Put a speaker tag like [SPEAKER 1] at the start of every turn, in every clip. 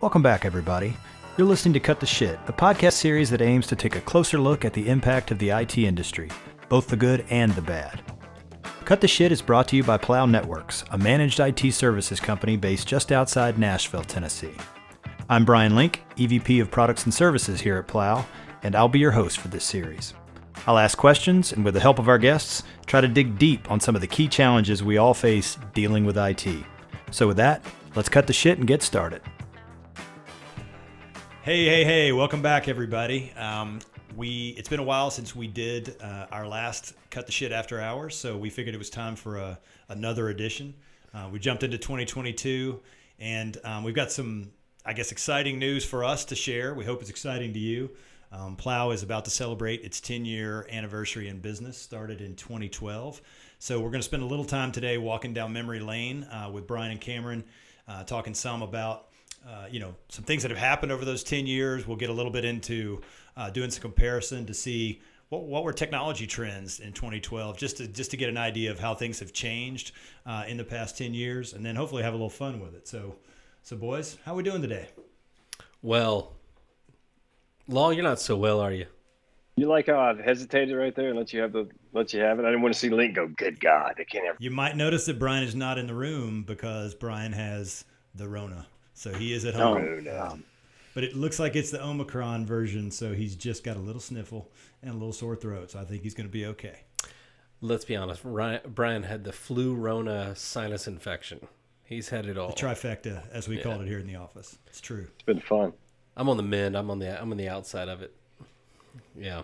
[SPEAKER 1] Welcome back, everybody. You're listening to Cut the Shit, a podcast series that aims to take a closer look at the impact of the IT industry, both the good and the bad. Cut the Shit is brought to you by Plow Networks, a managed IT services company based just outside Nashville, Tennessee. I'm Bryan Link, EVP of Products and Services here at Plow, and I'll be your host for this series. I'll ask questions, and with the help of our guests, try to dig deep on some of the key challenges we all face dealing with IT. So with that, let's cut the shit and get started. Hey, welcome back, everybody. It's been a while since we did our last Cut the Shit After Hours, so we figured it was time for another edition. We jumped into 2022, and we've got some, exciting news for us to share. We hope it's exciting to you. Plow is about to celebrate its 10-year anniversary in business, started in 2012. So we're going to spend a little time today walking down memory lane with Bryan and Cameron, talking some about some things that have happened over those 10 years. We'll get a little bit into doing some comparison to see what were technology trends in 2012, just to get an idea of how things have changed in the past 10 years, and then hopefully have a little fun with it. So boys, how are we doing today?
[SPEAKER 2] Well, Law, you're not so well, are you?
[SPEAKER 3] You like how I've hesitated right there and let you have it? I didn't want to see Link go, good God, I can't ever.
[SPEAKER 1] You might notice that Bryan is not in the room because Bryan has the Rona. So he is at home.
[SPEAKER 3] No.
[SPEAKER 1] But it looks like it's the Omicron version, so he's just got a little sniffle and a little sore throat. So I think he's going to be okay.
[SPEAKER 2] Let's be honest. Bryan had the flu, Rona, sinus infection. He's had it all.
[SPEAKER 1] The trifecta, as we called it here in the office. It's true.
[SPEAKER 3] It's been fun.
[SPEAKER 2] I'm on the mend. I'm on the outside of it. Yeah.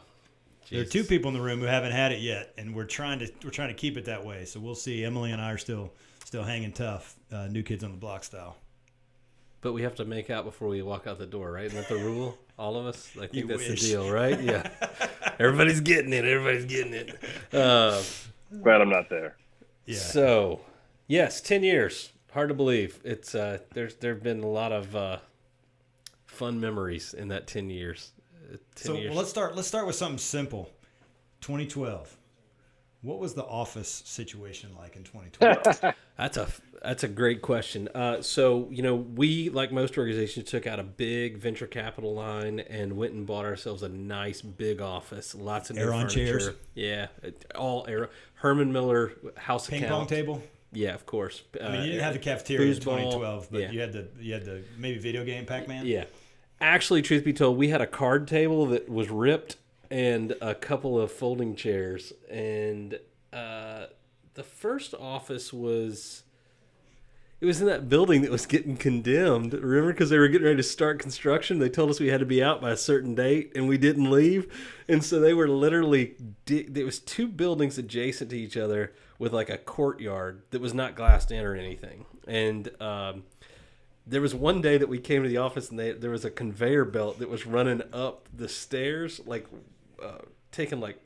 [SPEAKER 2] Jesus.
[SPEAKER 1] There are two people in the room who haven't had it yet, and we're trying to keep it that way. So we'll see. Emily and I are still hanging tough, New Kids on the Block style.
[SPEAKER 2] But we have to make out before we walk out the door, right? Isn't that the rule? All of us? I think that's
[SPEAKER 1] wish.
[SPEAKER 2] the deal, right? Yeah. Everybody's getting it.
[SPEAKER 3] Glad I'm not there.
[SPEAKER 1] Yeah.
[SPEAKER 2] So, yes, 10 years. Hard to believe. It's there've been a lot of fun memories in that 10 years. 10 years.
[SPEAKER 1] Well, let's start with something simple. 2012. What was the office situation like in 2012?
[SPEAKER 2] That's a great question. So we, like most organizations, took out a big venture capital line and went and bought ourselves a nice big office, lots of new
[SPEAKER 1] Air-on
[SPEAKER 2] furniture.
[SPEAKER 1] chairs?
[SPEAKER 2] Yeah, all air. Herman Miller house
[SPEAKER 1] Ping
[SPEAKER 2] account.
[SPEAKER 1] pong table?
[SPEAKER 2] Yeah, of course.
[SPEAKER 1] I mean, you didn't have the cafeteria in
[SPEAKER 2] foosball,
[SPEAKER 1] 2012, but
[SPEAKER 2] yeah.
[SPEAKER 1] you had the maybe video game Pac-Man?
[SPEAKER 2] Yeah. Actually, truth be told, we had a card table that was ripped and a couple of folding chairs. And the first office was in that building that was getting condemned. Remember, because they were getting ready to start construction. They told us we had to be out by a certain date, and we didn't leave. And so they were literally there was two buildings adjacent to each other with like a courtyard that was not glassed in or anything. And there was one day that we came to the office, and there was a conveyor belt that was running up the stairs, like taking like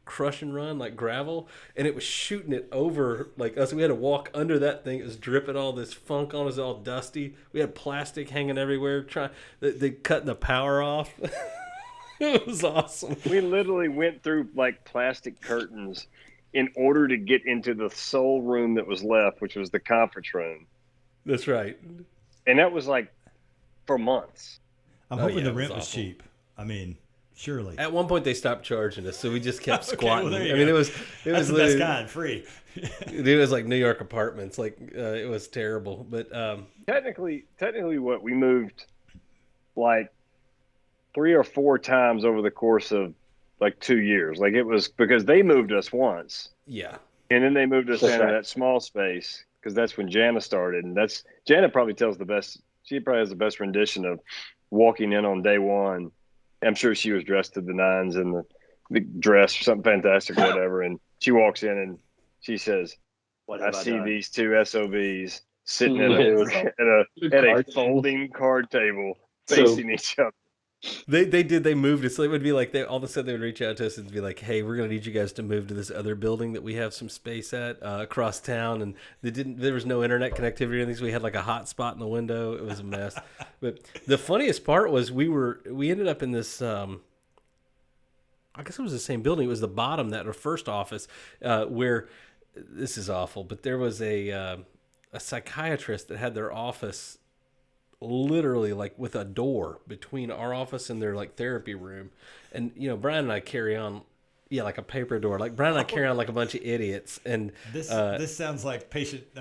[SPEAKER 2] crush and run, like gravel, and it was shooting it over like us. We had to walk under that thing. It was dripping all this funk on us, all dusty. We had plastic hanging everywhere. They cutting the power off. It was awesome.
[SPEAKER 3] We literally went through like plastic curtains in order to get into the sole room that was left, which was the conference room.
[SPEAKER 2] That's right.
[SPEAKER 3] And that was like for months.
[SPEAKER 1] I'm hoping the
[SPEAKER 2] it was
[SPEAKER 1] rent was
[SPEAKER 2] awful.
[SPEAKER 1] cheap. I mean, surely.
[SPEAKER 2] At one point, they stopped charging us, so we just kept
[SPEAKER 1] Okay,
[SPEAKER 2] squatting.
[SPEAKER 1] well, there you
[SPEAKER 2] I mean,
[SPEAKER 1] go.
[SPEAKER 2] it was
[SPEAKER 1] That's the best kind, free.
[SPEAKER 2] It was like New York apartments. Like it was terrible. But
[SPEAKER 3] Technically, what we moved like 3 or 4 times over the course of like 2 years. Like it was because they moved us once.
[SPEAKER 2] yeah.
[SPEAKER 3] And then they moved us into that small space because that's when Jana started. And Jana probably tells the best. She probably has the best rendition of walking in on day one. I'm sure she was dressed to the nines in the big dress or something fantastic or whatever. And she walks in and she says, I see these two SOBs sitting at a folding card table facing each other.
[SPEAKER 2] They moved it, so it would be like all of a sudden they would reach out to us and be like, hey, we're going to need you guys to move to this other building that we have some space at across town. And there was no internet connectivity or anything, so we had like a hot spot in the window. It was a mess. But the funniest part was we ended up in this I guess it was the same building. It was the bottom, that our first office, where this is awful, but there was a psychiatrist that had their office literally like with a door between our office and their like therapy room. And, you know, Bryan and I carry on, yeah, like a paper door. Like Bryan and I carry on like a bunch of idiots. And
[SPEAKER 1] this sounds like doctor-patient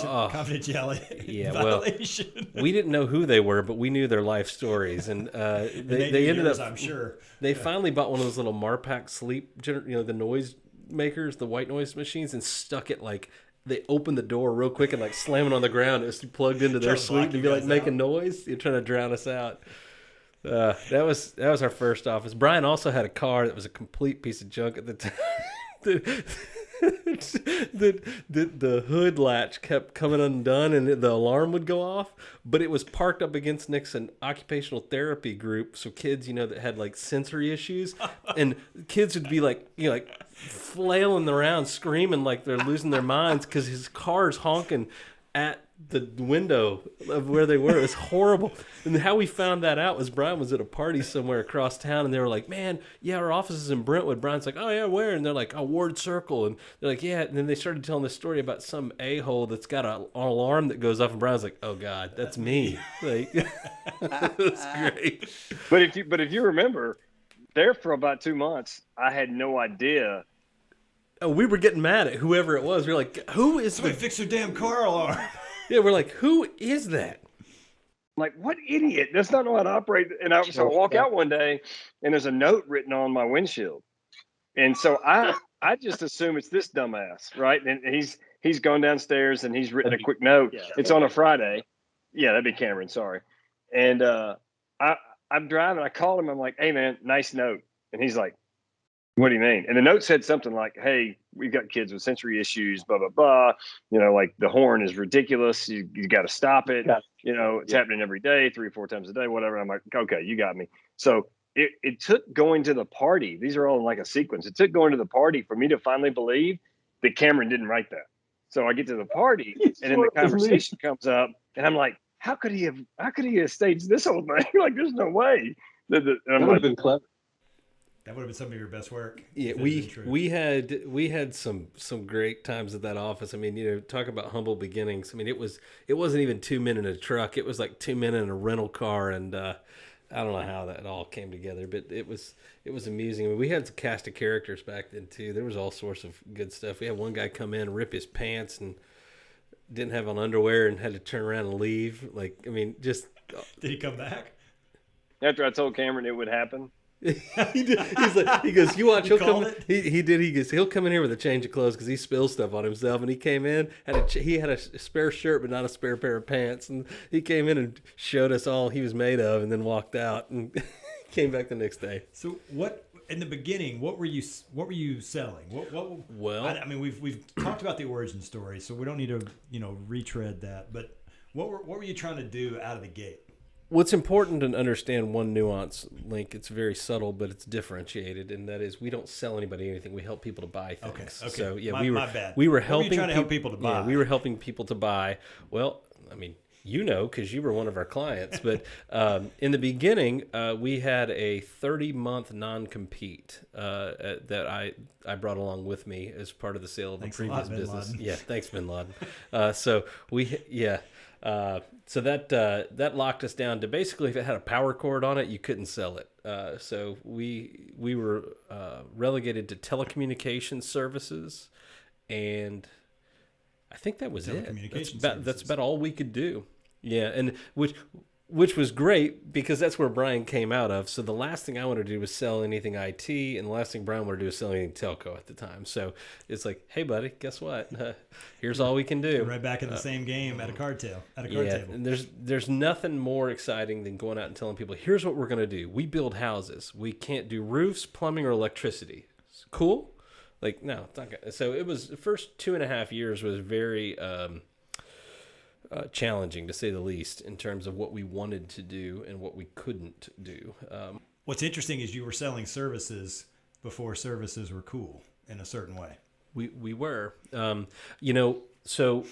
[SPEAKER 1] confidentiality
[SPEAKER 2] yeah,
[SPEAKER 1] violation.
[SPEAKER 2] well, we didn't know who they were, but we knew their life stories. And they ended
[SPEAKER 1] yours,
[SPEAKER 2] up,
[SPEAKER 1] I'm sure.
[SPEAKER 2] they finally bought one of those little Marpac sleep, the noise makers, the white noise machines, and stuck it like, they opened the door real quick and like slam it on the ground. It was plugged into their suite to be like making noise. You're trying to drown us out. That was our first office. Bryan also had a car that was a complete piece of junk at the time. the hood latch kept coming undone and the alarm would go off, but it was parked up against next to an occupational therapy group, so kids, that had like sensory issues, and kids would be like, like flailing around screaming like they're losing their minds because his car's honking at the window of where they were. It was horrible. And how we found that out was Bryan was at a party somewhere across town, and they were like, man, yeah, our office is in Brentwood. Bryan's like, oh yeah, where? And they're like, oh, Ward Circle. And they're like, yeah. And then they started telling this story about some a-hole that's got an alarm that goes off, and Bryan's like, oh God, that's me. Like, it was great.
[SPEAKER 3] But if you remember, there for about 2 months, I had no idea.
[SPEAKER 2] Oh, we were getting mad at whoever it was. We were like, who is
[SPEAKER 1] Somebody fix their damn car alarm.
[SPEAKER 2] Yeah, we're like, who is that?
[SPEAKER 3] Like, what idiot does not know how to operate? And I walk out one day, and there's a note written on my windshield, and so I just assume it's this dumbass, right? And he's gone downstairs and he's written a quick note. Yeah, it's on a Friday. Yeah, that'd be Cameron. Sorry. And I'm driving. I called him. I'm like, hey man, nice note. And he's like, what do you mean? And the note said something like, hey, we've got kids with sensory issues, blah, blah, blah. Like the horn is ridiculous. You got to stop it. It's happening every day, 3 or 4 times a day, whatever. I'm like, okay, you got me. So it took going to the party. These are all in like a sequence. It took going to the party for me to finally believe that Cameron didn't write that. So I get to the party and then the conversation comes up and I'm like, how could he have staged this whole thing? Like, there's no way.
[SPEAKER 4] That would have been clever.
[SPEAKER 1] That would have been some of your best work.
[SPEAKER 2] Yeah, we had some great times at that office. I mean, talk about humble beginnings. I mean, it wasn't even 2 men in a truck. It was like 2 men in a rental car, and I don't know how that all came together, but it was amusing. I mean, we had a cast of characters back then too. There was all sorts of good stuff. We had one guy come in and rip his pants and didn't have on underwear and had to turn around and leave. Like, I mean, just
[SPEAKER 1] did he come back
[SPEAKER 3] after I told Cameron it would happen?
[SPEAKER 2] He did. He goes, you watch. He'll come. He did. He goes, he'll come in here with a change of clothes because he spills stuff on himself. And he came in, he had a spare shirt but not a spare pair of pants. And he came in and showed us all he was made of, and then walked out and came back the next day.
[SPEAKER 1] So what? In the beginning, what were you selling?
[SPEAKER 2] Well,
[SPEAKER 1] I mean, we've talked about the origin story, so we don't need to retread that. But what were you trying to do out of the gate?
[SPEAKER 2] What's important to understand, one nuance, Link, it's very subtle, but it's differentiated, and that is we don't sell anybody anything. We help people to buy things.
[SPEAKER 1] Okay.
[SPEAKER 2] So, yeah,
[SPEAKER 1] my bad.
[SPEAKER 2] We were helping
[SPEAKER 1] what were you trying to help people to buy?
[SPEAKER 2] Yeah, we were helping people to buy. Well, I mean, because you were one of our clients, but in the beginning, we had a 30-month non-compete that I brought along with me as part of the sale of the previous business. Yeah, thanks, Bin Laden. So that locked us down to basically if it had a power cord on it, you couldn't sell it. So we were relegated to telecommunications services, and I think that was it. That's about all we could do. Yeah, and which was great because that's where Bryan came out of. So the last thing I wanted to do was sell anything IT, and the last thing Bryan wanted to do was sell anything telco at the time. So it's like, hey, buddy, guess what? Here's all we can do.
[SPEAKER 1] Right back in the same game at a card table.
[SPEAKER 2] And there's nothing more exciting than going out and telling people, here's what we're going to do. We build houses. We can't do roofs, plumbing, or electricity. Cool? Like, no, it's not good. So it was the first 2.5 years was very challenging, to say the least, in terms of what we wanted to do and what we couldn't do.
[SPEAKER 1] What's interesting is you were selling services before services were cool in a certain way.
[SPEAKER 2] We were. So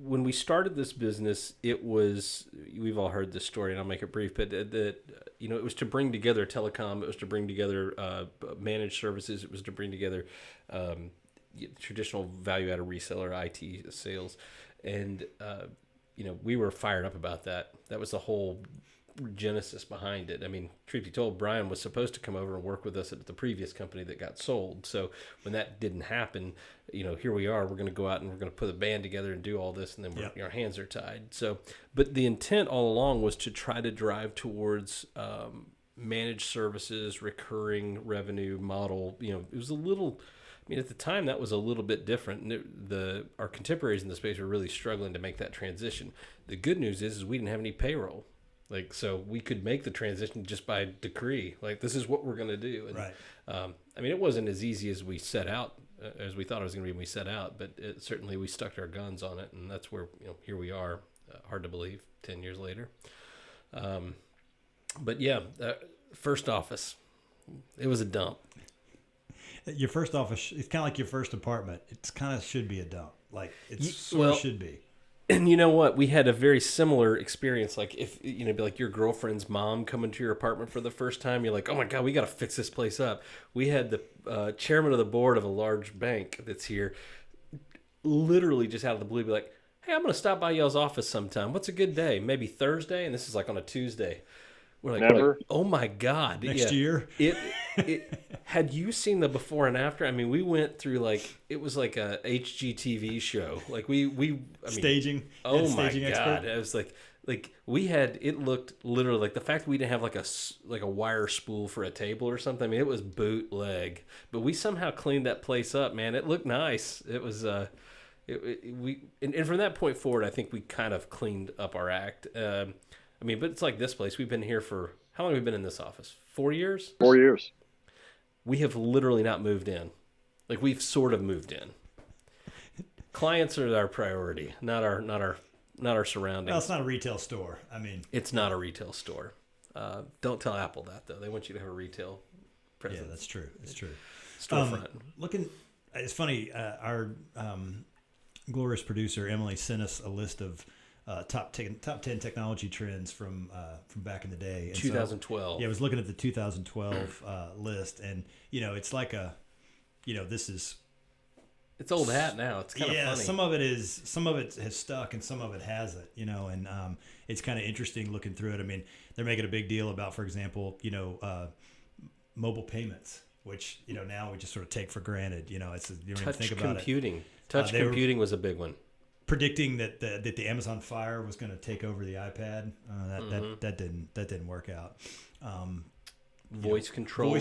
[SPEAKER 2] when we started this business, it was, we've all heard this story, and I'll make it brief, but it was to bring together telecom, it was to bring together managed services, it was to bring together traditional value-added reseller IT sales, and we were fired up about that. That was the whole genesis behind it. I mean, truth be told, Bryan was supposed to come over and work with us at the previous company that got sold. So when that didn't happen, here we are. We're going to go out and we're going to put a band together and do all this, and then our hands are tied. So, but the intent all along was to try to drive towards managed services, recurring revenue model. It was a little. I mean, at the time, that was a little bit different. And our contemporaries in the space were really struggling to make that transition. The good news is we didn't have any payroll. So we could make the transition just by decree. This is what we're going to do. And,
[SPEAKER 1] right.
[SPEAKER 2] I mean, it wasn't as easy as we set out, as we thought it was going to be when we set out, but certainly we stuck our guns on it, and that's where, here we are. Hard to believe, 10 years later. But yeah, first office, it was a dump.
[SPEAKER 1] Your first office, it's kind of like your first apartment. It's kind of should be a dump. Should be.
[SPEAKER 2] And you know what? We had a very similar experience. If be like your girlfriend's mom coming to your apartment for the first time, you're like, oh my God, we got to fix this place up. We had the chairman of the board of a large bank that's here, literally just out of the blue, be like, hey, I'm going to stop by y'all's office sometime. What's a good day? Maybe Thursday? And this is on a Tuesday. We're
[SPEAKER 3] Never.
[SPEAKER 2] Oh my God.
[SPEAKER 1] Next year?
[SPEAKER 2] It had you seen the before and after? I mean, we went through it was like a HGTV show.
[SPEAKER 1] Staging.
[SPEAKER 2] Oh my
[SPEAKER 1] staging
[SPEAKER 2] God.
[SPEAKER 1] expert.
[SPEAKER 2] It was it looked literally like the fact that we didn't have a wire spool for a table or something. I mean, it was bootleg, but we somehow cleaned that place up, man. It looked nice. It was, and from that point forward, I think we kind of cleaned up our act. But it's like this place. We've been here for, how long have we been in this office? 4 years?
[SPEAKER 3] 4 years.
[SPEAKER 2] We have literally not moved in. We've sort of moved in. Clients are our priority, not our surroundings.
[SPEAKER 1] Well, it's not a retail store.
[SPEAKER 2] It's not a retail store. Don't tell Apple that, though. They want you to have a retail presence.
[SPEAKER 1] Yeah, that's true. It's true.
[SPEAKER 2] Storefront.
[SPEAKER 1] It's funny. Our glorious producer Emily sent us a list of top 10 technology trends from back in the day. And
[SPEAKER 2] 2012.
[SPEAKER 1] I was looking at the 2012 list, and it's this is.
[SPEAKER 2] It's old hat now. It's kind of funny.
[SPEAKER 1] Some of it has stuck and some of it hasn't, and it's kind of interesting looking through it. They're making a big deal about, for example, mobile payments, which, now we just sort of take for granted. You don't even think about
[SPEAKER 2] computing. Touch computing was a big one.
[SPEAKER 1] Predicting that the Amazon Fire was going to take over the iPad, that didn't work out.
[SPEAKER 2] Voice control.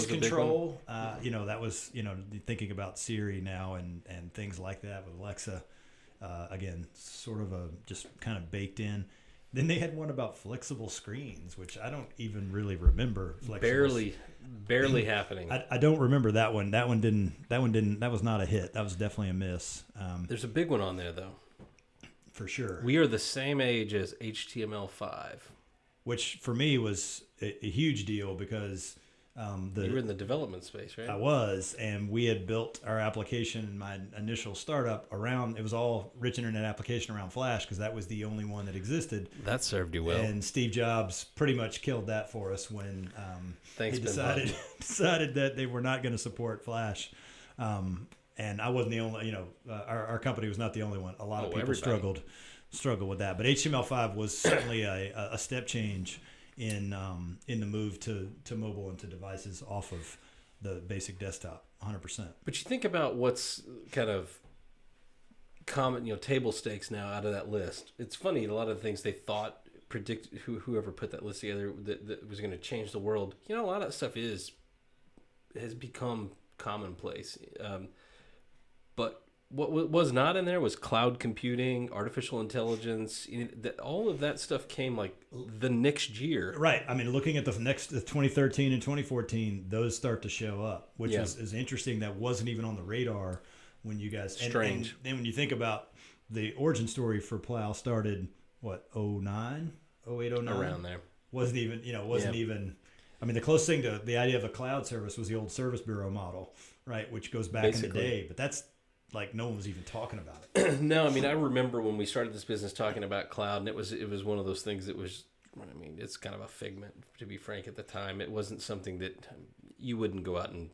[SPEAKER 1] That was thinking about Siri now and things like that with Alexa. Again, sort of just kind of baked in. Then they had one about flexible screens, which I don't even really remember.
[SPEAKER 2] Barely happening.
[SPEAKER 1] I don't remember that one. That one didn't. That was not a hit. That was definitely a miss.
[SPEAKER 2] There's a big one on there though.
[SPEAKER 1] For sure.
[SPEAKER 2] We are the same age as HTML5.
[SPEAKER 1] Which for me was a huge deal because
[SPEAKER 2] you were in the development space, right?
[SPEAKER 1] I was, and we had built our application in my initial startup around, it was all rich internet application around Flash because that was the only one that existed.
[SPEAKER 2] That served you well.
[SPEAKER 1] And Steve Jobs pretty much killed that for us when he decided that they were not going to support Flash. And I wasn't the only, our company was not the only one. A lot of people struggled with that. But HTML5 was certainly a step change in the move to mobile and to devices off of the basic desktop, 100%.
[SPEAKER 2] But you think about what's kind of common, table stakes now out of that list. It's funny, a lot of the things they thought whoever put that list together that was going to change the world. A lot of that stuff has become commonplace. But what was not in there was cloud computing, artificial intelligence. All of that stuff came the next year.
[SPEAKER 1] Right. Looking at the 2013 and 2014, those start to show up, which is interesting. That wasn't even on the radar when you guys.
[SPEAKER 2] Strange.
[SPEAKER 1] And then when you think about the origin story for Plow started, what, 09, 08, 09?
[SPEAKER 2] Around there.
[SPEAKER 1] Wasn't even. The closest thing to the idea of a cloud service was the old service bureau model, right? Which goes back in the day, but that's. No one was even talking about it.
[SPEAKER 2] No, I remember when we started this business talking about cloud, and it was one of those things that was, it's kind of a figment, to be frank, at the time. It wasn't something that you wouldn't go out and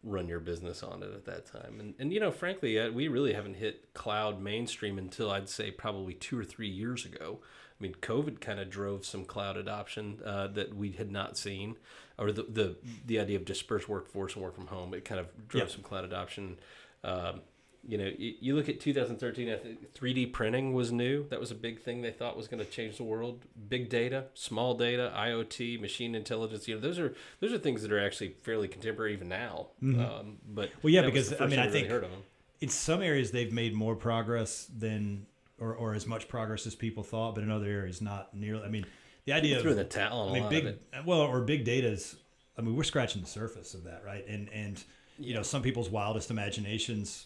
[SPEAKER 2] run your business on it at that time. And frankly, we really haven't hit cloud mainstream until I'd say probably 2 or 3 years ago. I mean, COVID kind of drove some cloud adoption that we had not seen, or the idea of dispersed workforce and work from home. It kind of drove some cloud adoption. You look at 2013, I think 3D printing was new. That was a big thing they thought was going to change the world. Big data, small data, IoT, machine intelligence. Those are things that are actually fairly contemporary even now. But
[SPEAKER 1] because I think
[SPEAKER 2] really heard of them.
[SPEAKER 1] In some areas they've made more progress than or as much progress as people thought, but in other areas not nearly. I mean, the idea of
[SPEAKER 2] threw the towel on a lot of it.
[SPEAKER 1] Or big data is. I mean, we're scratching the surface of that, right? And some people's wildest imaginations,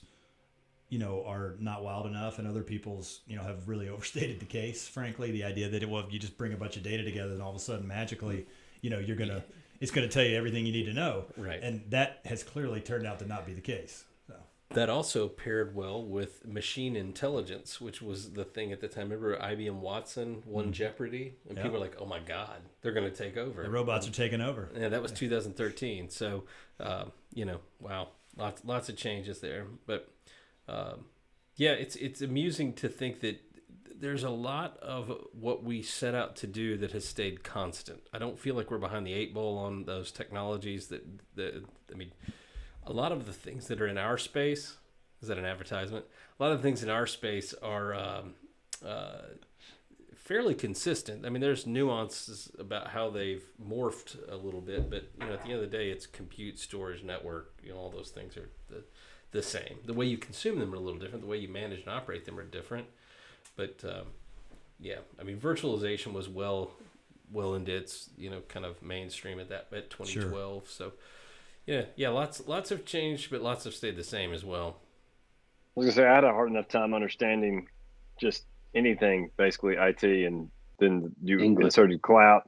[SPEAKER 1] are not wild enough, and other people's, have really overstated the case. Frankly, the idea that you just bring a bunch of data together and all of a sudden magically, it's gonna tell you everything you need to know,
[SPEAKER 2] right? And
[SPEAKER 1] that has clearly turned out to not be the case. So.
[SPEAKER 2] That also paired well with machine intelligence, which was the thing at the time. Remember IBM Watson won Jeopardy? And people were like, oh my God, they're going to take over.
[SPEAKER 1] The robots are taking over.
[SPEAKER 2] Yeah, that was 2013. So, wow, lots of changes there. But, it's amusing to think that there's a lot of what we set out to do that has stayed constant. I don't feel like we're behind the 8 ball on those technologies a lot of the things that are in our space, is that an advertisement? A lot of the things in our space are fairly consistent. I mean, there's nuances about how they've morphed a little bit, but at the end of the day, it's compute, storage, network. All those things are the same. The way you consume them are a little different. The way you manage and operate them are different. But virtualization was well into its kind of mainstream at 2012. Sure. So. Yeah, lots have changed, but lots have stayed the same as well.
[SPEAKER 3] I was gonna say I had a hard enough time understanding just anything, basically IT, and then you inserted cloud,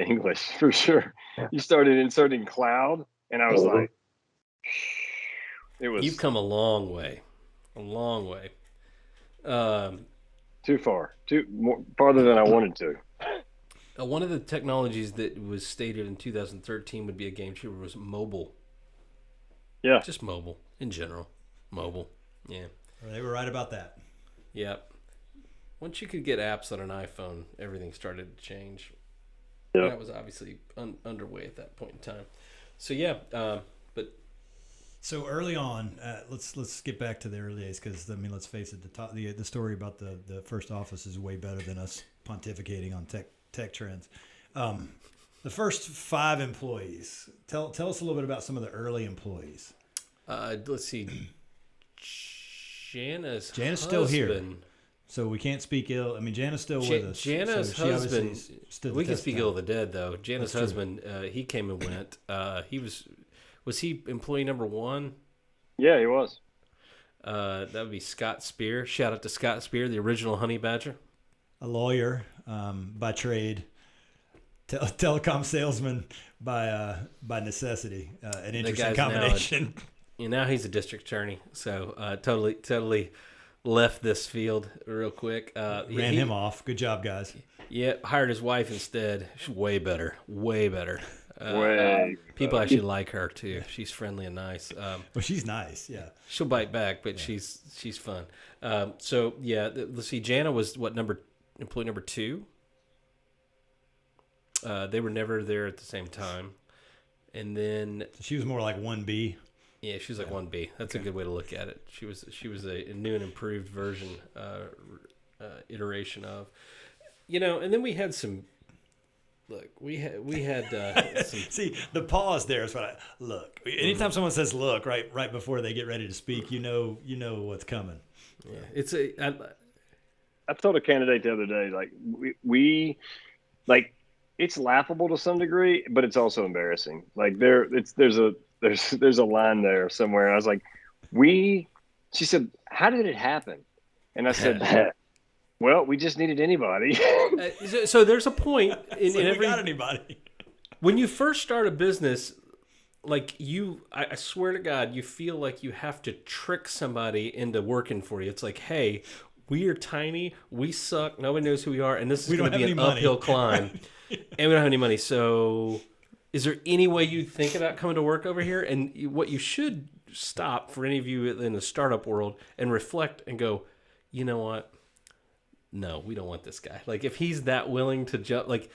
[SPEAKER 3] English for sure. You started inserting cloud, and I was like, it was.
[SPEAKER 2] You've come a long way.
[SPEAKER 3] Too far, farther than I wanted to.
[SPEAKER 2] One of the technologies that was stated in 2013 would be a game changer was mobile.
[SPEAKER 3] Yeah.
[SPEAKER 2] Just mobile in general. Mobile. Yeah.
[SPEAKER 1] They were right about that.
[SPEAKER 2] Yeah. Once you could get apps on an iPhone, everything started to change.
[SPEAKER 3] Yeah.
[SPEAKER 2] That was obviously underway at that point in time. So but.
[SPEAKER 1] So early on, let's get back to the early days because let's face it, the story about the first office is way better than us pontificating on tech trends. The first 5 employees. Tell us a little bit about some of the early employees.
[SPEAKER 2] Let's see. Jana's
[SPEAKER 1] still here, so we can't speak ill. I mean, Jana's still with us.
[SPEAKER 2] Jana's husband. We can speak ill of the dead, though. Jana's husband, he came and went. Was he employee number 1?
[SPEAKER 3] Yeah, he was.
[SPEAKER 2] That would be Scott Spear. Shout out to Scott Spear, the original Honey Badger.
[SPEAKER 1] A lawyer by trade, telecom salesman by necessity, an interesting combination.
[SPEAKER 2] Now he's a district attorney, so totally left this field real quick.
[SPEAKER 1] Ran him off. Good job, guys.
[SPEAKER 2] Yeah, hired his wife instead. She's way better. People actually like her too. She's friendly and nice.
[SPEAKER 1] Well, she's nice. Yeah,
[SPEAKER 2] she'll bite back, but she's fun. Let's see. Jana was employee number 2. They were never there at the same time, and then
[SPEAKER 1] she was more like 1B.
[SPEAKER 2] Yeah, she was like 1B. That's a good way to look at it. She was a new and improved version, iteration of, And then we had some. Look, we had some...
[SPEAKER 1] See, the pause there is what I look. Anytime someone says "look" right before they get ready to speak, you know what's coming.
[SPEAKER 2] Yeah,
[SPEAKER 3] I told a candidate the other day, like we it's laughable to some degree, but it's also embarrassing. Like there's a line there somewhere. And I was like, she said, how did it happen? And I said, well, we just needed anybody.
[SPEAKER 2] So there's a point in every.
[SPEAKER 1] We got anybody.
[SPEAKER 2] When you first start a business, I swear to God, you feel like you have to trick somebody into working for you. It's like, hey, we are tiny, we suck, nobody knows who we are, and this is going to be an uphill climb, and we don't have any money. So is there any way you think about coming to work over here? And what you should stop for any of you in the startup world and reflect and go, you know what? No, we don't want this guy. Like, if he's that willing to jump, like,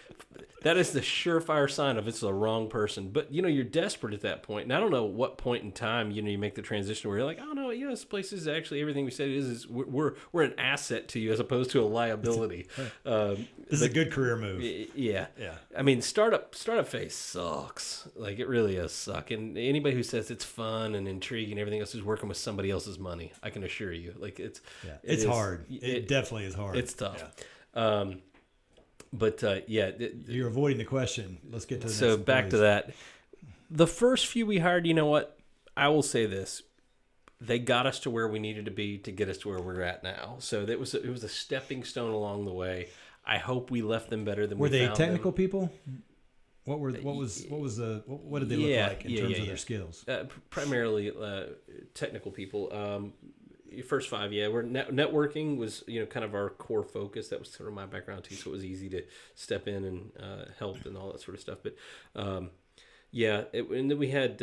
[SPEAKER 2] that is the surefire sign of it's the wrong person. But, you're desperate at that point. And I don't know what point in time, you make the transition where you're like, oh, no, this place is actually everything we said it is we're an asset to you as opposed to a liability.
[SPEAKER 1] This is a good career move.
[SPEAKER 2] Yeah. I mean, startup phase sucks. Like, it really does suck. And anybody who says it's fun and intriguing and everything else is working with somebody else's money, I can assure you. Like, it's
[SPEAKER 1] hard. It definitely is hard.
[SPEAKER 2] It's tough.
[SPEAKER 1] Yeah. You're
[SPEAKER 2] You're
[SPEAKER 1] avoiding the question. Let's get to the
[SPEAKER 2] so
[SPEAKER 1] next
[SPEAKER 2] back to that. The first few we hired, you know what? I will say this: they got us to where we needed to be to get us to where we're at now. So it was a stepping stone along the way. I hope we left them better than
[SPEAKER 1] Were
[SPEAKER 2] we
[SPEAKER 1] they
[SPEAKER 2] found
[SPEAKER 1] technical
[SPEAKER 2] them.
[SPEAKER 1] people? What did they look like in terms of their skills?
[SPEAKER 2] Primarily technical people. First five, we're networking was kind of our core focus. That was sort of my background too, so it was easy to step in and help and all that sort of stuff. But and then we had.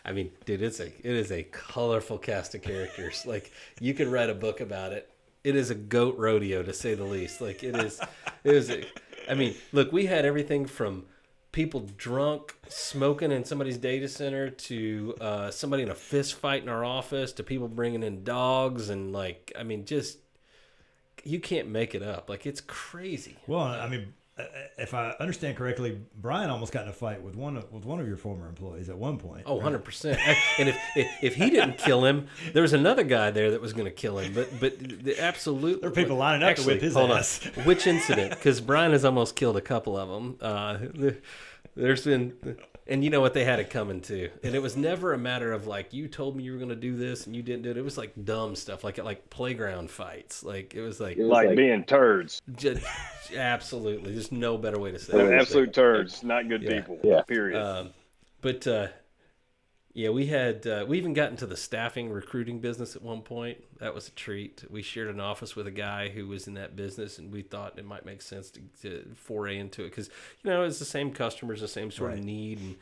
[SPEAKER 2] I mean, dude, it is a colorful cast of characters. Like, you could write a book about it. It is a goat rodeo, to say the least. Like, I mean, look, we had everything from people drunk, smoking in somebody's data center, to somebody in a fist fight in our office, to people bringing in dogs, and like, I mean, just, you can't make it up. Like, it's crazy.
[SPEAKER 1] Well, I mean, if I understand correctly, Bryan almost got in a fight with one of your former employees at one point.
[SPEAKER 2] Oh,
[SPEAKER 1] right?
[SPEAKER 2] 100%. And if he didn't kill him, there was another guy there that was going to kill him. But absolutely,
[SPEAKER 1] There were people lining up to whip his ass.
[SPEAKER 2] Which incident? Because Bryan has almost killed a couple of them. There's been, and you know what, they had it coming too. And it was never a matter of like, you told me you were going to do this and you didn't do it. It was like dumb stuff, like playground fights. Like, it was like
[SPEAKER 3] being turds.
[SPEAKER 2] Absolutely, there's no better way to say
[SPEAKER 3] They're
[SPEAKER 2] it.
[SPEAKER 3] absolute turds, not good people.
[SPEAKER 4] Yeah.
[SPEAKER 3] Period.
[SPEAKER 2] We had we even got into the staffing recruiting business at one point. That was a treat. We shared an office with a guy who was in that business, and we thought it might make sense to foray into it because it's the same customers, the same sort of need.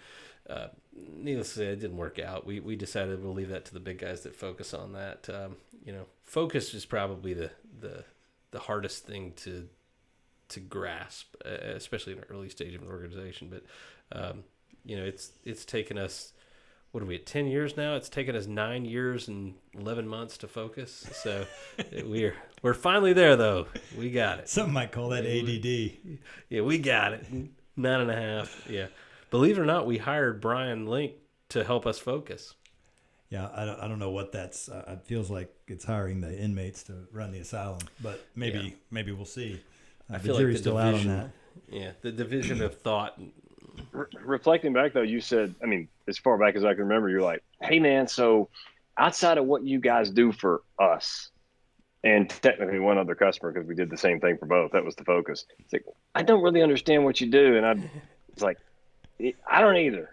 [SPEAKER 2] And needless to say, it didn't work out. We decided we'll leave that to the big guys that focus on that. Focus is probably the hardest thing to grasp, especially in an early stage of an organization. But it's taken us. What are we at 10 years now? It's taken us 9 years and 11 months to focus. So we're finally there, though. We got it.
[SPEAKER 1] Some might call that ADD.
[SPEAKER 2] Yeah, we got it. 9.5. Yeah. Believe it or not, we hired Bryan Link to help us focus.
[SPEAKER 1] Yeah, I don't know what that's. It feels like it's hiring the inmates to run the asylum, but maybe we'll see.
[SPEAKER 2] I
[SPEAKER 1] The
[SPEAKER 2] feel
[SPEAKER 1] jury's
[SPEAKER 2] like
[SPEAKER 1] still out on that.
[SPEAKER 2] Yeah, the division of thought.
[SPEAKER 3] Reflecting back, though, you said, I mean, as far back as I can remember, you're like, hey, man, so outside of what you guys do for us, and technically one other customer, because we did the same thing for both, that was the focus. It's like, I don't really understand what you do. And it's like, I don't either.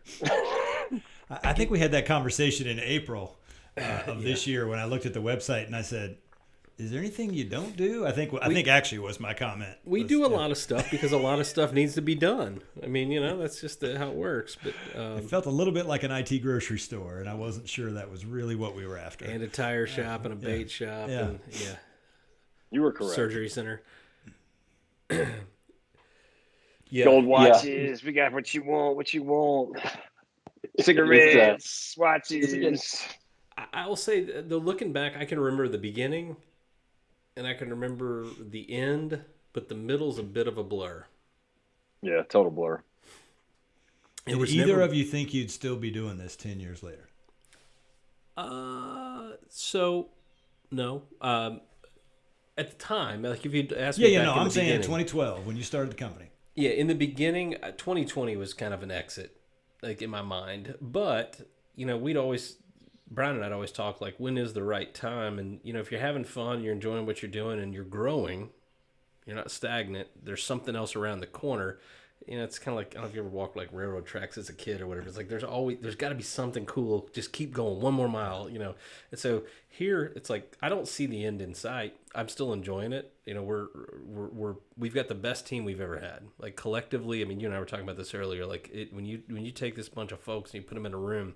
[SPEAKER 1] I think we had that conversation in April of this year when I looked at the website and I said, is there anything you don't do? I think actually was my comment.
[SPEAKER 2] We do a lot of stuff because a lot of stuff needs to be done. I mean, that's just how it works. But
[SPEAKER 1] it felt a little bit like an IT grocery store, and I wasn't sure that was really what we were after.
[SPEAKER 2] And a tire shop and a bait shop.
[SPEAKER 1] Yeah.
[SPEAKER 2] And,
[SPEAKER 3] You were correct.
[SPEAKER 2] Surgery center.
[SPEAKER 3] Gold watches. We got what you want. Cigarettes, watches.
[SPEAKER 2] I will say, though, looking back, I can remember the beginning. And I can remember the end, but the middle's a bit of a blur.
[SPEAKER 3] Yeah, total blur.
[SPEAKER 1] Did either of you think you'd still be doing this 10 years later?
[SPEAKER 2] So, no. At the time, like if you'd asked me back in
[SPEAKER 1] I'm
[SPEAKER 2] the
[SPEAKER 1] saying
[SPEAKER 2] beginning,
[SPEAKER 1] 2012 when you started the company.
[SPEAKER 2] Yeah, in the beginning, 2020 was kind of an exit, like in my mind. But, Bryan and I'd always talk like, when is the right time? And, if you're having fun, you're enjoying what you're doing, and you're growing, you're not stagnant, there's something else around the corner. it's kind of like, I don't know if you ever walked like railroad tracks as a kid or whatever. It's like there's got to be something cool. Just keep going, one more mile, And so here it's like I don't see the end in sight. I'm still enjoying it. We've got the best team we've ever had. Like collectively, I mean, you and I were talking about this earlier. Like when you take this bunch of folks and you put them in a room.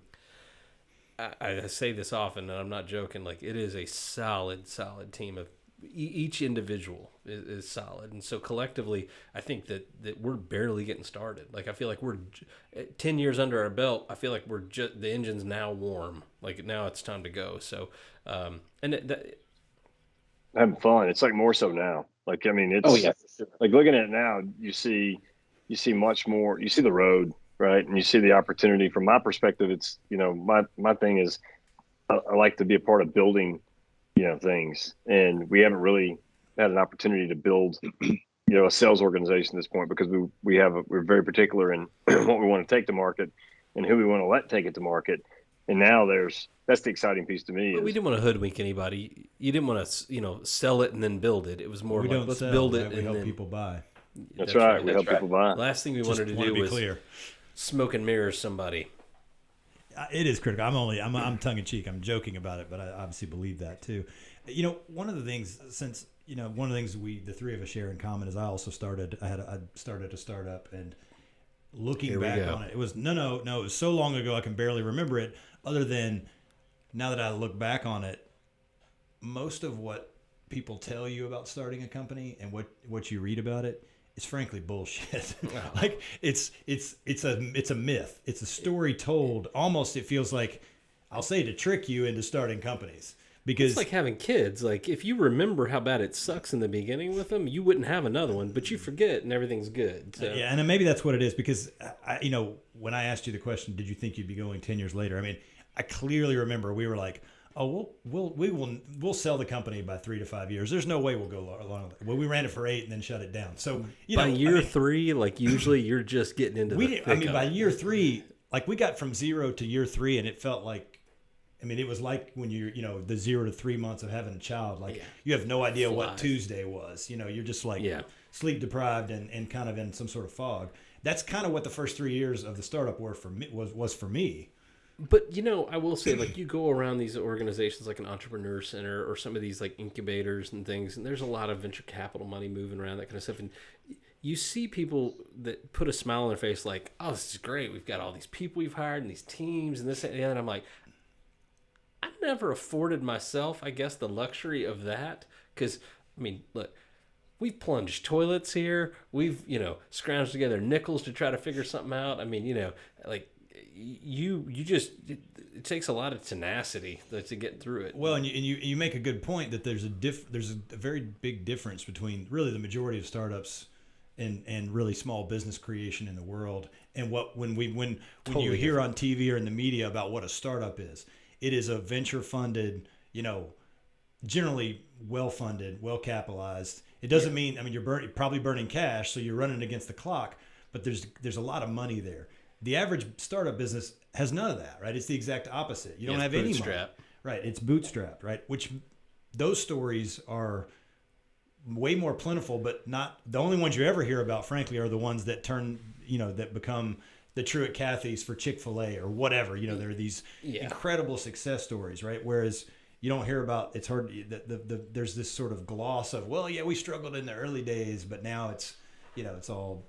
[SPEAKER 2] I say this often, and I'm not joking. Like it is a solid team of each individual is solid, and so collectively, I think that we're barely getting started. Like I feel like we're 10 years under our belt. I feel like we're just the engine's now warm. Like now it's time to go. So,
[SPEAKER 3] having fun. It's like more so now. Like I mean, it's like looking at it now. You see much more. You see the road. Right. And you see the opportunity from my perspective. It's, my thing is I like to be a part of building, things. And we haven't really had an opportunity to build, a sales organization at this point because we're very particular in what we want to take to market and who we want to let take it to market. And now that's the exciting piece to me.
[SPEAKER 2] But we didn't want to hoodwink anybody. You didn't want to, sell it and then build it. It was more like, let's build it.
[SPEAKER 1] We help people buy.
[SPEAKER 3] That's right. We help people buy.
[SPEAKER 2] Last thing we wanted to do was
[SPEAKER 1] clear.
[SPEAKER 2] Smoke and mirrors somebody.
[SPEAKER 1] It is critical. I'm tongue in cheek. I'm joking about it, but I obviously believe that too. One of the things the three of us share in common is I started a startup, and looking back on it, it was it was so long ago I can barely remember it. Other than now that I look back on it, most of what people tell you about starting a company and what you read about it. It's frankly bullshit. Like it's a myth. It's a story told. Almost it feels like, I'll say, to trick you into starting companies. Because
[SPEAKER 2] it's like having kids. Like if you remember how bad it sucks in the beginning with them, you wouldn't have another one. But you forget and everything's good. So.
[SPEAKER 1] Yeah, and maybe that's what it is. Because when I asked you the question, did you think you'd be going 10 years later? I mean, I clearly remember we were like, oh, we'll sell the company by 3 to 5 years. There's no way we'll go long. Well, we ran it for 8 and then shut it down. So
[SPEAKER 2] by year 3, like usually you're just getting into
[SPEAKER 1] by year 3, like we got from 0 to year 3, and it felt like, it was like when you're the 0 to 3 months of having a child. Like you have no idea what Tuesday was. You're just like sleep deprived and kind of in some sort of fog. That's kind of what the first 3 years of the startup were for me. Was for me.
[SPEAKER 2] But, I will say, like, you go around these organizations like an entrepreneur center or some of these, like, incubators and things, and there's a lot of venture capital money moving around, that kind of stuff. And you see people that put a smile on their face like, oh, this is great. We've got all these people we've hired and these teams and this and that. And I'm like, I've never afforded myself, I guess, the luxury of that. Because, look, we've plunged toilets here. We've, scrounged together nickels to try to figure something out. It takes a lot of tenacity to get through it.
[SPEAKER 1] Well, and you make a good point that there's a very big difference between really the majority of startups and really small business creation in the world, and when you hear on TV or in the media about what a startup is. It is a venture funded, generally well funded, well capitalized. It doesn't mean you're probably burning cash, so you're running against the clock, but there's a lot of money there. The average startup business has none of that, right? It's the exact opposite. You don't have any money. Right. It's bootstrapped, right? Which those stories are way more plentiful, but not the only ones you ever hear about, frankly, are the ones that that become the Truett Cathy's for Chick-fil-A or whatever. There are these incredible success stories, right? Whereas you don't hear about, it's hard, there's this sort of gloss of, we struggled in the early days, but now it's, it's all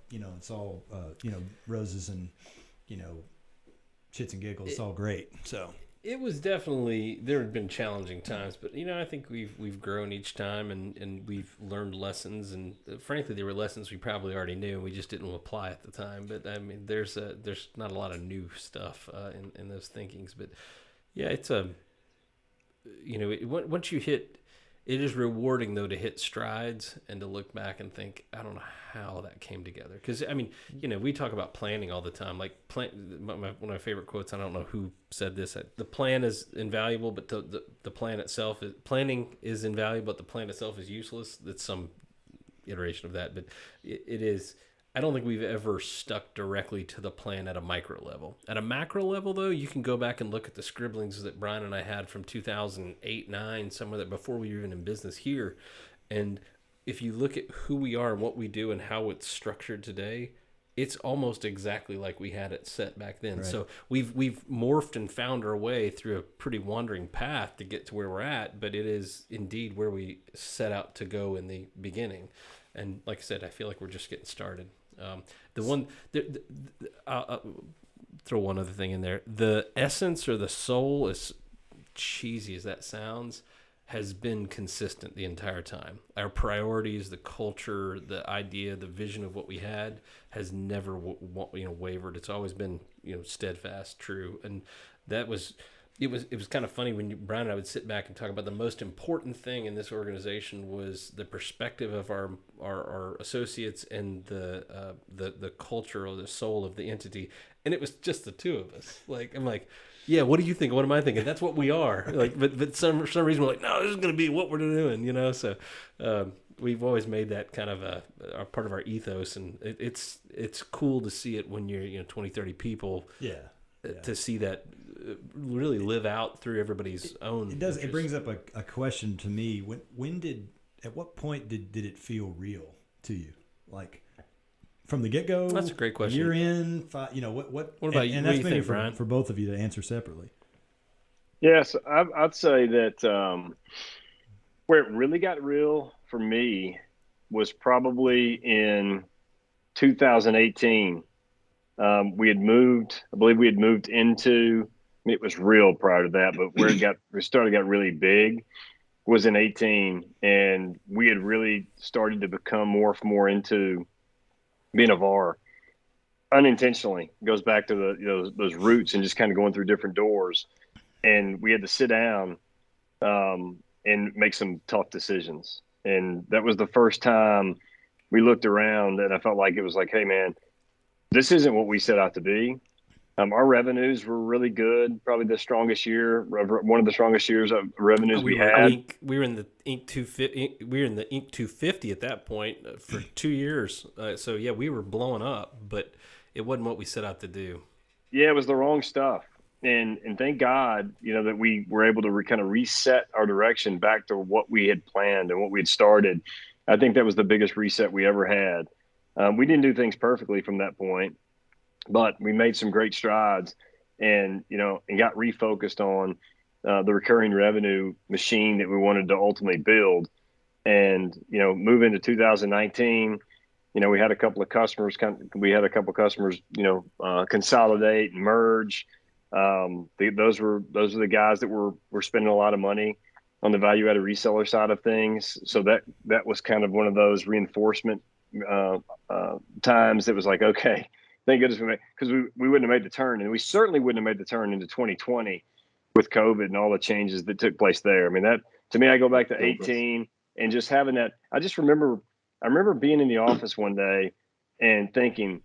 [SPEAKER 1] roses and, shits and giggles. It's all great. So
[SPEAKER 2] it was definitely, there had been challenging times, but I think we've grown each time and we've learned lessons, and frankly there were lessons we probably already knew and we just didn't apply at the time. But there's not a lot of new stuff in those thinkings, but it's once you hit, it is rewarding though to hit strides and to look back and think, I don't know how that came together. Because we talk about planning all the time. Like one of my favorite quotes. I don't know who said this. The plan is invaluable, but the plan itself planning is invaluable, but the plan itself is useless. That's some iteration of that, but it is. I don't think we've ever stuck directly to the plan at a micro level. At a macro level, though, you can go back and look at the scribblings that Bryan and I had from 2008, 9, somewhere that before we were even in business here. And if you look at who we are and what we do and how it's structured today, it's almost exactly like we had it set back then.
[SPEAKER 1] Right.
[SPEAKER 2] So we've morphed and found our way through a pretty wandering path to get to where we're at, but it is indeed where we set out to go in the beginning. And like I said, I feel like we're just getting started. I'll throw one other thing in there. The essence or the soul, as cheesy as that sounds, has been consistent the entire time. Our priorities, the culture, the idea, the vision of what we had has never wavered. It's always been steadfast, true. And that was it was kind of funny when Bryan and I would sit back and talk about the most important thing in this organization was the perspective of our associates and the culture or the soul of the entity, and it was just the two of us. Like I'm like, yeah, what do you think? What am I thinking? That's what we are. Like, but for some reason we're like, no, this is going to be what we're doing, So we've always made that kind of a part of our ethos, and it's cool to see it when you're 20, 30 people. Yeah. To see that really live out through everybody's own.
[SPEAKER 1] It does. Interest. It brings up a question to me. At what point did it feel real to you? Like from the get go?
[SPEAKER 2] That's a great question.
[SPEAKER 1] You're in. What
[SPEAKER 2] about you?
[SPEAKER 1] And
[SPEAKER 2] what
[SPEAKER 1] that's
[SPEAKER 2] do you
[SPEAKER 1] maybe
[SPEAKER 2] think, Bryan?
[SPEAKER 1] For both of you to answer separately.
[SPEAKER 3] Yes, I'd say that where it really got real for me was probably in 2018. We had moved. I believe we had moved into. It was real prior to that, but where it got really big was in 18, and we had really started to become more into being a VAR unintentionally. It goes back to those roots and just kind of going through different doors, and we had to sit down and make some tough decisions. And that was the first time we looked around, and I felt like it was like, hey man, this isn't what we set out to be. Our revenues were really good, probably the strongest year, one of the strongest years of revenues we had.
[SPEAKER 2] We were in the Inc. 250. We were in the Inc. 250 at that point for 2 years. So yeah, we were blowing up, but it wasn't what we set out to do.
[SPEAKER 3] Yeah, it was the wrong stuff, and thank God, that we were able to kind of reset our direction back to what we had planned and what we had started. I think that was the biggest reset we ever had. We didn't do things perfectly from that point, but we made some great strides and got refocused on the recurring revenue machine that we wanted to ultimately build. And, move into 2019, we had a couple of customers, consolidate and merge. Those were the guys that were spending a lot of money on the value-added reseller side of things. So that was kind of one of those reinforcement times that was like, okay, thank goodness because we wouldn't have made the turn, and we certainly wouldn't have made the turn into 2020 with COVID and all the changes that took place there. I mean, that to me, I go back to 18 and just having that. I remember being in the office one day and thinking,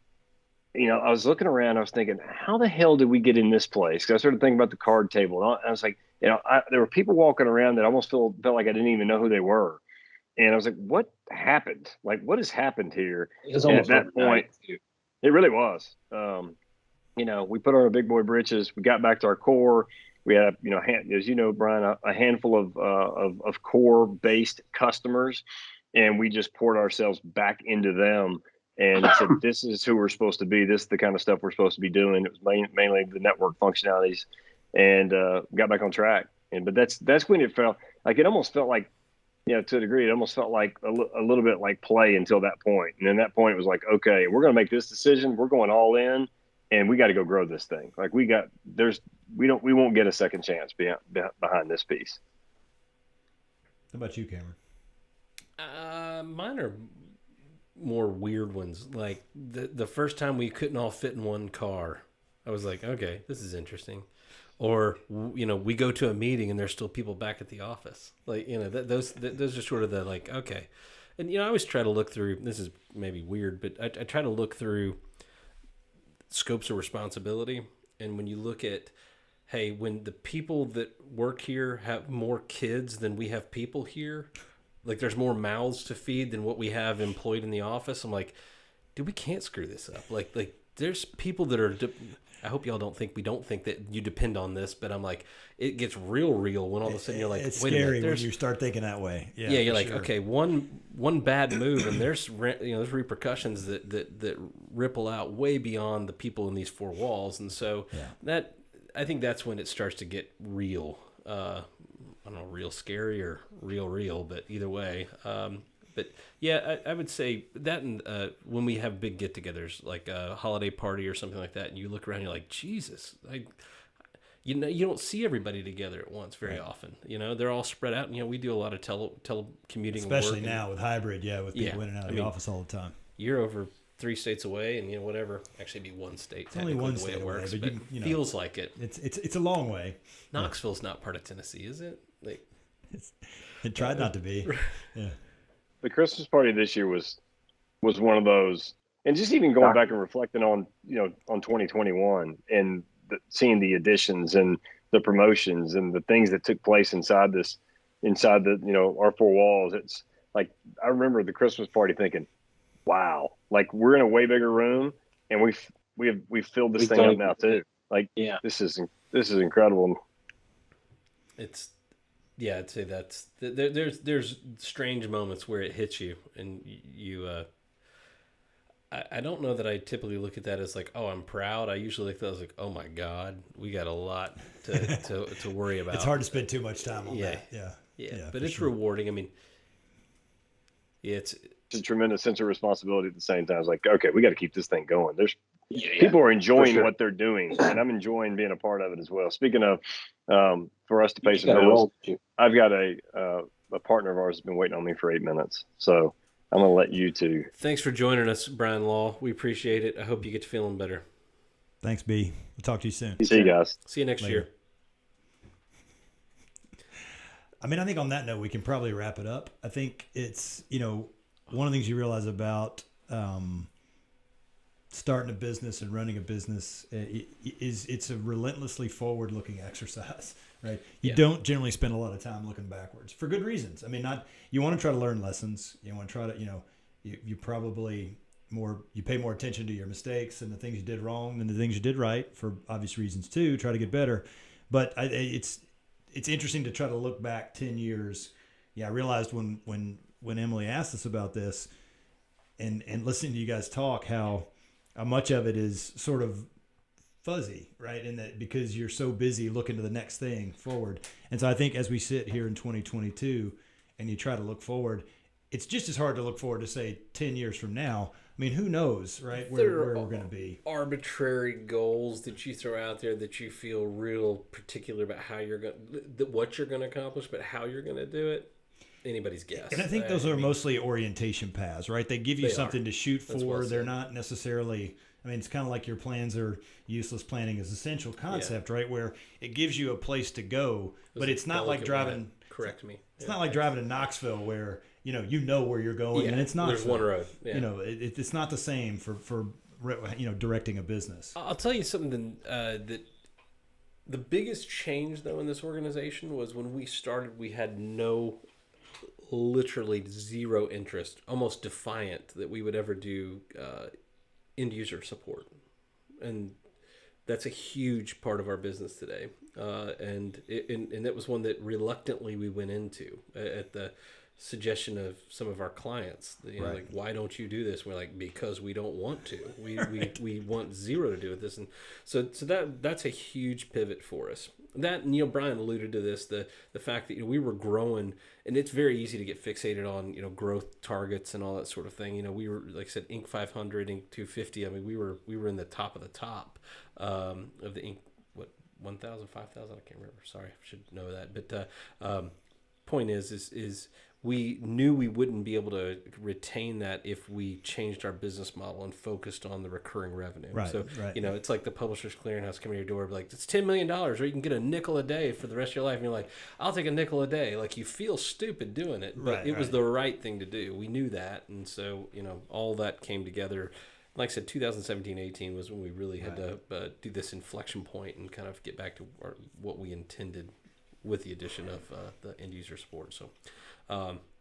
[SPEAKER 3] I was looking around, I was thinking, how the hell did we get in this place? Because I started thinking about the card table, and I was like, there were people walking around that almost felt like I didn't even know who they were. And I was like, what happened? Like, what has happened here? And at that point, it really was. We put on our big boy britches. We got back to our core. We had, as you know, Bryan, a handful of core-based customers, and we just poured ourselves back into them and said, this is who we're supposed to be. This is the kind of stuff we're supposed to be doing. It was mainly the network functionalities, and got back on track. But that's when it felt like to a degree, it almost felt like a little bit like play until that point. And then that point, it was like, okay, we're going to make this decision. We're going all in, and we got to go grow this thing. Like we won't get a second chance behind this piece.
[SPEAKER 1] How about you, Cameron?
[SPEAKER 2] Mine are more weird ones. Like the first time we couldn't all fit in one car, I was like, okay, this is interesting. Or, we go to a meeting and there's still people back at the office. Like, those are sort of the like, okay. And, I always try to look through, this is maybe weird, but I try to look through scopes of responsibility. And when you look at, hey, when the people that work here have more kids than we have people here, like there's more mouths to feed than what we have employed in the office. I'm like, dude, we can't screw this up. Like there's people that are... I hope y'all don't think we don't think that you depend on this, but I'm like, it gets real when all of a sudden you're like,
[SPEAKER 1] it's
[SPEAKER 2] wait a
[SPEAKER 1] scary
[SPEAKER 2] minute,
[SPEAKER 1] when you start thinking that way. Yeah,
[SPEAKER 2] you're like,
[SPEAKER 1] sure.
[SPEAKER 2] okay, one bad move and there's there's repercussions that ripple out way beyond the people in these four walls, and so that I think that's when it starts to get real. I don't know, real scary or real, but either way. But yeah, I would say that, and when we have big get-togethers, like a holiday party or something like that, and you look around, you're like, Jesus, you don't see everybody together at once very often. They're all spread out, and we do a lot of telecommuting,
[SPEAKER 1] especially
[SPEAKER 2] work
[SPEAKER 1] now with hybrid, with people in and out of the office all the time.
[SPEAKER 2] You're over 3 states away, and whatever. Actually, it'd be one state.
[SPEAKER 1] It's only one state
[SPEAKER 2] it
[SPEAKER 1] away,
[SPEAKER 2] works,
[SPEAKER 1] but
[SPEAKER 2] feels like it.
[SPEAKER 1] It's a long way.
[SPEAKER 2] Knoxville's not part of Tennessee, is it?
[SPEAKER 1] It tried not to be. Yeah.
[SPEAKER 3] The Christmas party this year was one of those, and just even going back and reflecting on on 2021 and seeing the additions and the promotions and the things that took place inside the our four walls. It's like I remember the Christmas party thinking, wow, like we're in a way bigger room and we've filled this thing up now too. Like this is incredible.
[SPEAKER 2] I'd say that's there's strange moments where it hits you, and you. I don't know that I typically look at that as like, oh, I'm proud. I usually look at that as like, oh my God, we got a lot to worry about.
[SPEAKER 1] It's hard to spend too much time on that.
[SPEAKER 2] Yeah, but it's rewarding. I mean, it's
[SPEAKER 3] a tremendous sense of responsibility at the same time. It's like, okay, we got to keep this thing going. There's people are enjoying what they're doing, and I'm enjoying being a part of it as well. Speaking of, for us to pay some bills, I've got a partner of ours has been waiting on me for 8 minutes, so I'm going to let you two.
[SPEAKER 2] Thanks for joining us, Bryan Law. We appreciate it. I hope you get feeling better.
[SPEAKER 1] Thanks, B. We'll talk to you soon.
[SPEAKER 3] See you guys.
[SPEAKER 2] See you next year.
[SPEAKER 1] I mean, I think on that note, we can probably wrap it up. I think it's, one of the things you realize about starting a business and running a business is it's a relentlessly forward-looking exercise, right? You don't generally spend a lot of time looking backwards for good reasons. I mean, you want to try to learn lessons. You want to try to, you probably you pay more attention to your mistakes and the things you did wrong than the things you did right for obvious reasons too. Try to get better, but it's interesting to try to look back 10 years. Yeah, I realized when Emily asked us about this, and listening to you guys talk, how much of it is sort of fuzzy, right? In that because you're so busy looking to the next thing forward. And so I think as we sit here in 2022 and you try to look forward, it's just as hard to look forward to say 10 years from now. I mean, who knows, right? Where we're going to be.
[SPEAKER 2] Arbitrary goals that you throw out there that you feel real particular about how what you're going to accomplish, but how you're going to do it. Anybody's guess.
[SPEAKER 1] And I think those are mostly orientation paths, right? They give you something to shoot for. They're not necessarily, I mean, it's kind of like your plans are useless, planning is essential concept, right? Where it gives you a place to go, but it's not like driving.
[SPEAKER 2] Correct me.
[SPEAKER 1] It's not like driving to Knoxville where, you know where you're going and it's not.
[SPEAKER 2] There's one road. Yeah.
[SPEAKER 1] It's not the same for directing a business.
[SPEAKER 2] I'll tell you something that the biggest change though in this organization was when we started, we had literally zero interest, almost defiant that we would ever do end user support, and that's a huge part of our business today. And that was one that reluctantly we went into at the suggestion of some of our clients. Like, why don't you do this? We're like, because we don't want to. We want zero to do with this, and so that's a huge pivot for us. That, and Bryan alluded to this, the fact that we were growing, and it's very easy to get fixated on growth targets and all that sort of thing. We were, like I said, Inc. 500, Inc. 250. I mean, we were in the top of the top of the Inc. 1,000, 5,000. I can't remember. Sorry, I should know that. But point is we knew we wouldn't be able to retain that if we changed our business model and focused on the recurring revenue.
[SPEAKER 1] Right,
[SPEAKER 2] so,
[SPEAKER 1] right.
[SPEAKER 2] It's like the Publishers Clearinghouse coming to your door, like, it's $10 million, or you can get a nickel a day for the rest of your life. And you're like, I'll take a nickel a day. Like, you feel stupid doing it, but it was the right thing to do. We knew that. And so, all that came together. Like I said, 2017-18 was when we really had to do this inflection point and kind of get back to what we intended with the addition of the end user support. So,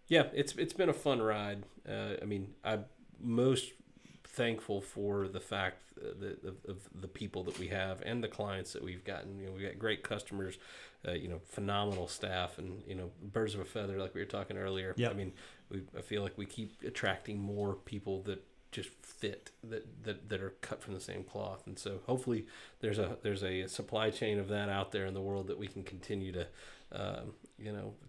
[SPEAKER 2] it's been a fun ride. I mean, most thankful for the fact of the people that we have and the clients that we've gotten. We've got great customers, phenomenal staff, and birds of a feather, like we were talking earlier.
[SPEAKER 1] Yep.
[SPEAKER 2] I mean, I feel like we keep attracting more people that just fit, that are cut from the same cloth, and so hopefully there's a supply chain of that out there in the world that we can continue to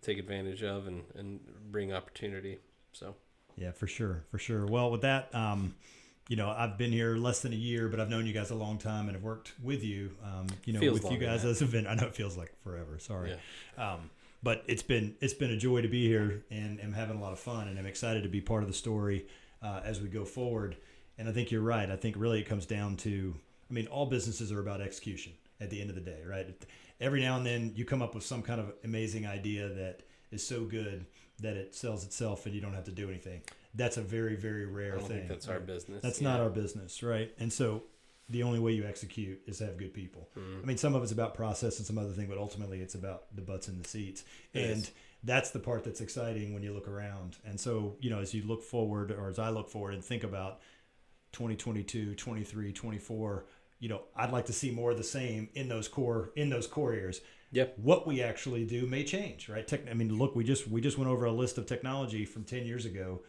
[SPEAKER 2] take advantage of and bring opportunity. So
[SPEAKER 1] yeah, for sure. Well, with that, I've been here less than a year, but I've known you guys a long time and have worked with you. With you guys as a vendor. I know it feels like forever. Sorry. Yeah. But it's been a joy to be here, and I'm having a lot of fun, and I'm excited to be part of the story as we go forward. And I think you're right. I think really it comes down to, all businesses are about execution at the end of the day, right? Every now and then you come up with some kind of amazing idea that is so good that it sells itself and you don't have to do anything. That's a very, very rare thing.
[SPEAKER 2] I don't think that's our business.
[SPEAKER 1] That's not our business, right? And so the only way you execute is to have good people. Mm-hmm. Some of it's about process and some other thing, but ultimately it's about the butts in the seats. And that's the part that's exciting when you look around. And so, as you look forward, or as I look forward and think about 2022, 23, 24, I'd like to see more of the same in those core areas.
[SPEAKER 2] Yep.
[SPEAKER 1] What we actually do may change, right? Look, we just went over a list of technology from 10 years ago.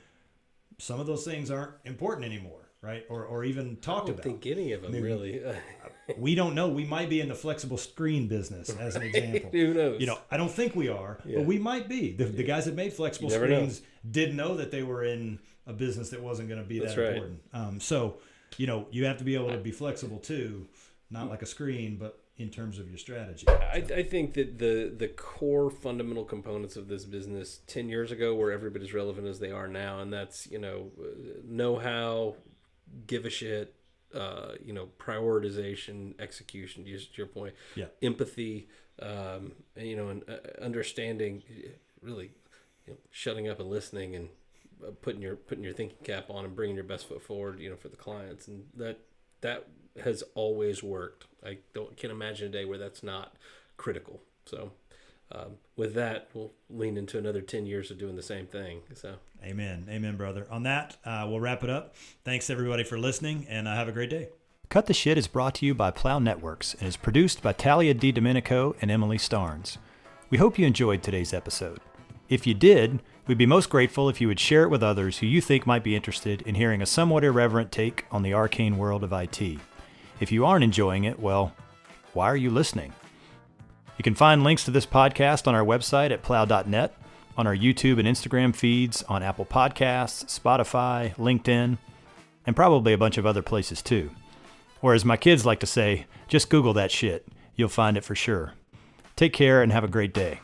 [SPEAKER 1] Some of those things aren't important anymore, right? Or even talked about.
[SPEAKER 2] I don't think any of them really.
[SPEAKER 1] We don't know. We might be in the flexible screen business, as an example.
[SPEAKER 2] Who knows?
[SPEAKER 1] I don't think we are, but we might be. The guys that made flexible screens didn't know that they were in a business that wasn't going to be that important. So, you have to be able to be flexible too, not like a screen, but in terms of your strategy.
[SPEAKER 2] I think that the core fundamental components of this business 10 years ago were every bit as relevant as they are now, and that's know-how, give a shit, prioritization, execution, to your point, empathy, and understanding, really, shutting up and listening and putting your thinking cap on and bringing your best foot forward, for the clients, and that has always worked. I can't imagine a day where that's not critical. So with that, we'll lean into another 10 years of doing the same thing. So
[SPEAKER 1] Amen, brother. On that, we'll wrap it up. Thanks everybody for listening, and have a great day. Cut the Shit is brought to you by Plow Networks and is produced by Talia DiDomenico and Emily Starnes. We hope you enjoyed today's episode. If you did, we'd be most grateful if you would share it with others who you think might be interested in hearing a somewhat irreverent take on the arcane world of IT. If you aren't enjoying it, well, why are you listening? You can find links to this podcast on our website at plow.net, on our YouTube and Instagram feeds, on Apple Podcasts, Spotify, LinkedIn, and probably a bunch of other places too. Or as my kids like to say, just Google that shit. You'll find it for sure. Take care and have a great day.